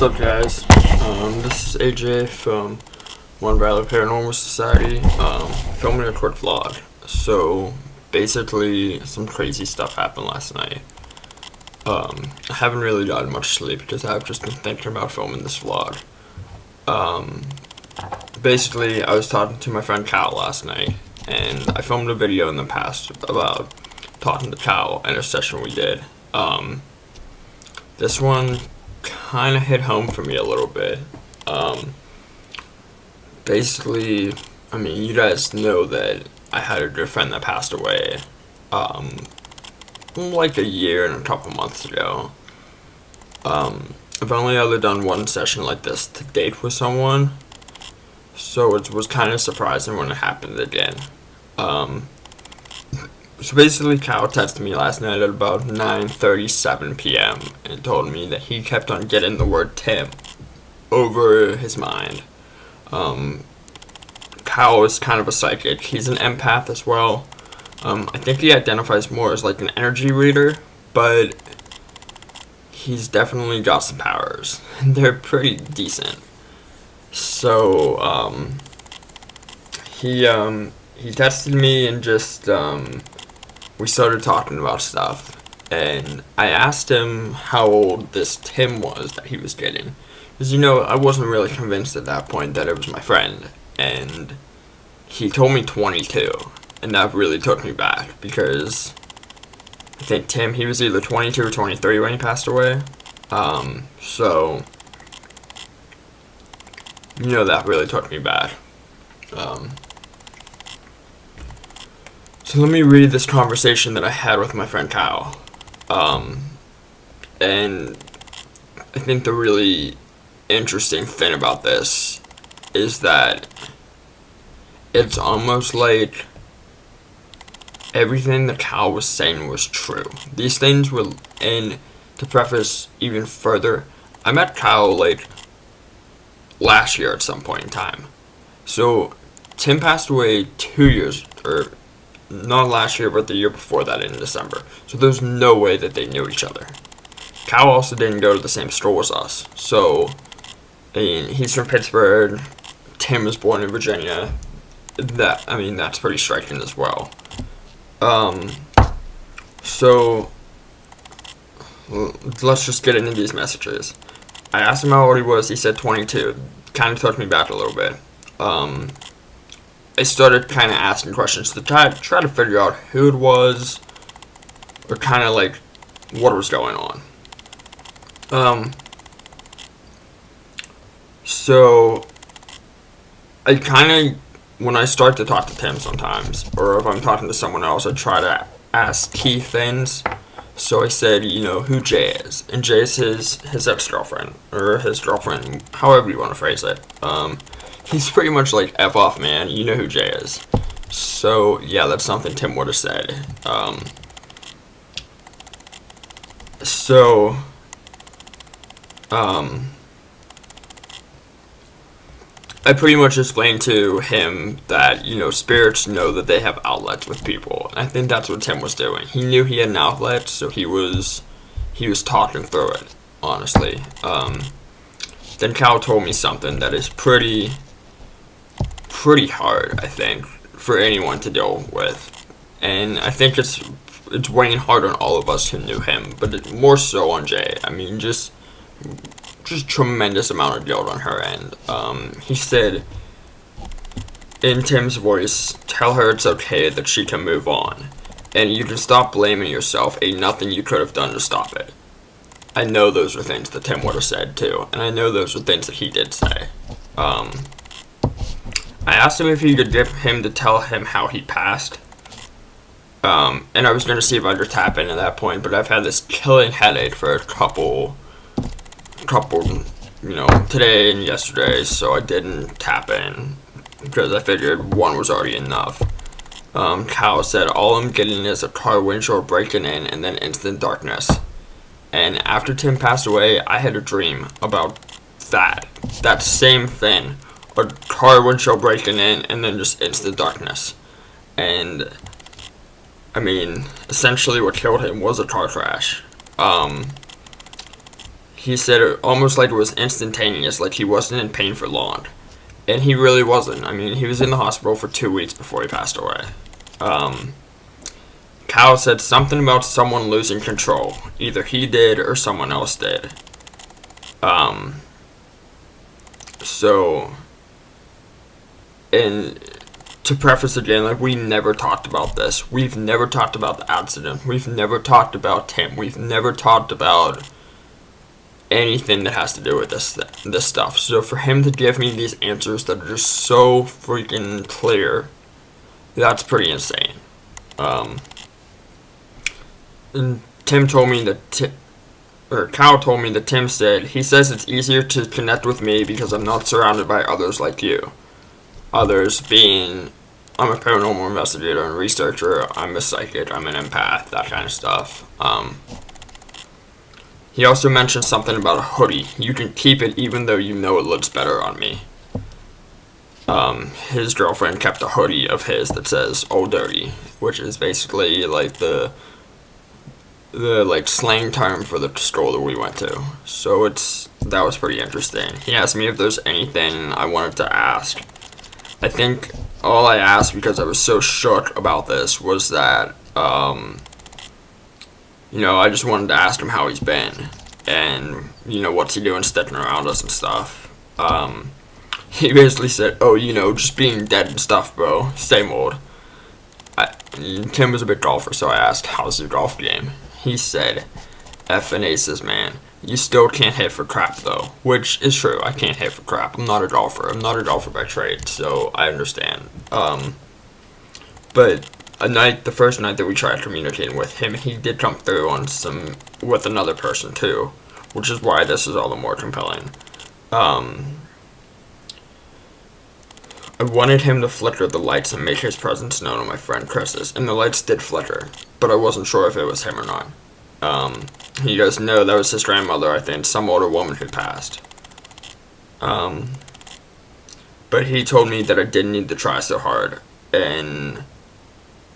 up, guys? This is AJ from One Valley Paranormal Society, filming a quick vlog. So, basically, some crazy stuff happened last night. I haven't really gotten much sleep because I've just been thinking about filming this vlog. Basically, I was talking to my friend Cal last night, and I filmed a video in the past about talking to Cal in a session we did. This one kind of hit home for me a little bit. Basically, I mean, you guys know that I had a good friend that passed away, like a year and a couple months ago. I've only ever done one session like this to date with someone, so it was kind of surprising when it happened again. So basically, Kyle texted me last night at about 9:37 p.m. and told me that he kept on getting the word Tim over his mind. Kyle is kind of a psychic. He's an empath as well. I think he identifies more as like an energy reader, but he's definitely got some powers. They're pretty decent. So, he texted me and just, we started talking about stuff, and I asked him how old this Tim was that he was getting, because, I wasn't really convinced at that point that it was my friend, and he told me 22, and that really took me back, because I think Tim, he was either 22 or 23 when he passed away, so, that really took me back. So let me read this conversation that I had with my friend Kyle. And I think the really interesting thing about this is that it's almost like everything that Kyle was saying was true. These things were, and to preface even further, I met Kyle like last year at some point in time. So Tim passed away 2 years, or not last year, but the year before that in December. So there's no way that they knew each other. Cal also didn't go to the same school as us. So, I mean, he's from Pittsburgh. Tim was born in Virginia. That's pretty striking as well. So, let's just get into these messages. I asked him how old he was. He said 22. Kind of took me back a little bit. I started kind of asking questions to try to figure out who it was, or kind of like what was going on. So I kind of, when I start to talk to Tim sometimes, or if I'm talking to someone else, I try to ask key things. So I said, who Jay is, and Jay is his ex-girlfriend, or his girlfriend, however you want to phrase it. He's pretty much like F off, man. You know who Jay is. So, yeah, that's something Tim would have said. I pretty much explained to him that, spirits know that they have outlets with people. And I think that's what Tim was doing. He knew he had an outlet, so he was talking through it, honestly. Then Cal told me something that is pretty hard, I think, for anyone to deal with, and I think it's weighing hard on all of us who knew him, but more so on Jay. I mean, just tremendous amount of guilt on her end. He said, in Tim's voice, tell her it's okay, that she can move on, and you can stop blaming yourself. Ain't nothing you could have done to stop it. I know those are things that Tim would have said too, and I know those are things that he did say. I asked him if he could get him to tell him how he passed. And I was going to see if I could tap in at that point, but I've had this killing headache for a couple, today and yesterday, so I didn't tap in, because I figured one was already enough. Kyle said, all I'm getting is a car windshield breaking in and then instant darkness. And after Tim passed away, I had a dream about that same thing. A car windshield breaking in and then just instant darkness. And, essentially what killed him was a car crash. he said it almost like it was instantaneous, like he wasn't in pain for long. And he really wasn't. I mean, he was in the hospital for 2 weeks before he passed away. Kyle said something about someone losing control. Either he did or someone else did. So, and to preface again, like, we never talked about this. We've never talked about the accident. We've never talked about Tim. We've never talked about anything that has to do with this stuff. So for him to give me these answers that are just so freaking clear, that's pretty insane. And Tim told me that Kyle told me that Tim said, he says it's easier to connect with me because I'm not surrounded by others like you. Others being, I'm a paranormal investigator and researcher, I'm a psychic, I'm an empath, that kind of stuff. He also mentioned something about a hoodie. You can keep it even though you know it looks better on me. His girlfriend kept a hoodie of his that says "Old Dirty," which is basically like the like slang term for the school that we went to. So that was pretty interesting. He asked me if there's anything I wanted to ask. I think all I asked, because I was so shook about this, was that I just wanted to ask him how he's been, and what's he doing sticking around us and stuff. He basically said, "Oh, just being dead and stuff, bro. Same old." Tim was a big golfer, so I asked, "How's your golf game?" He said, "Effing aces, man. You still can't hit for crap, though," which is true. I can't hit for crap. I'm not a golfer. I'm not a golfer by trade, so I understand. But the first night that we tried communicating with him, he did come through on with another person too, which is why this is all the more compelling. I wanted him to flicker the lights and make his presence known to my friend Chris's, and the lights did flicker, but I wasn't sure if it was him or not. He goes, "No, that was his grandmother, I think, some older woman who passed." But he told me that I didn't need to try so hard, and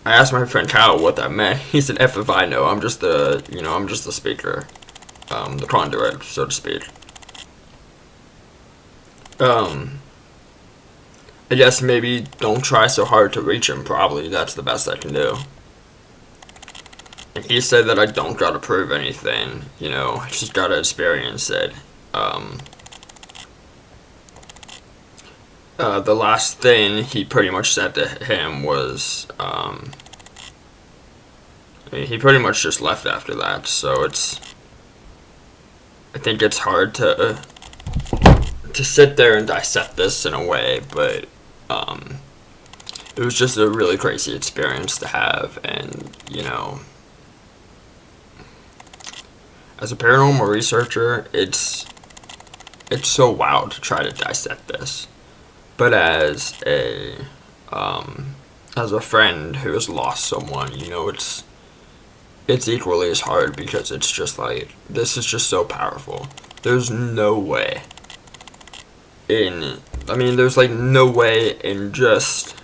I asked my friend Kyle what that meant. He said, "F if I know, I'm just the speaker, the conduit, so to speak." I guess maybe don't try so hard to reach him, probably, that's the best I can do. And he said that I don't gotta prove anything, I just gotta experience it. The last thing he pretty much said to him was, he pretty much just left after that, so I think it's hard to sit there and dissect this in a way, but it was just a really crazy experience to have, and as a paranormal researcher, it's so wild to try to dissect this. But as a friend who has lost someone, it's equally as hard, because it's just like, this is just so powerful. There's no way there's like no way in just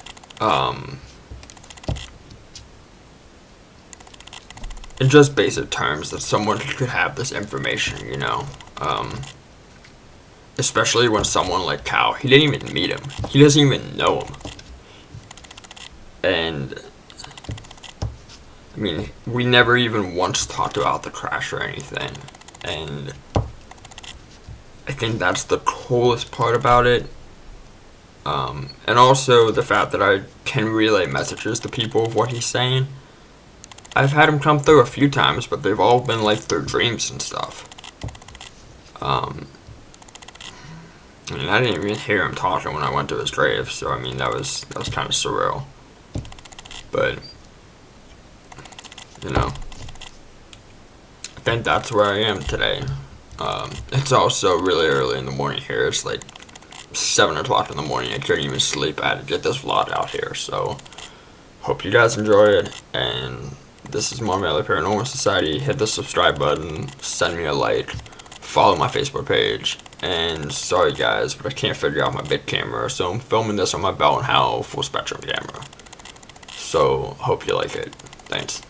basic terms that someone could have this information, especially when someone like Cal, he didn't even meet him, he doesn't even know him, and we never even once talked about the crash or anything, and I think that's the coolest part about it. And also the fact that I can relay messages to people of what he's saying. I've had him come through a few times, but they've all been like their dreams and stuff. I didn't even hear him talking when I went to his grave, so that was kind of surreal. But I think that's where I am today. It's also really early in the morning here. It's like 7 o'clock in the morning. I couldn't even sleep. I had to get this vlog out here. So, hope you guys enjoy it. And this is More Valley Paranormal Society. Hit the subscribe button. Send me a like. Follow my Facebook page. And sorry guys, but I can't figure out my big camera. So I'm filming this on my Bell & Howell full spectrum camera. So, hope you like it. Thanks.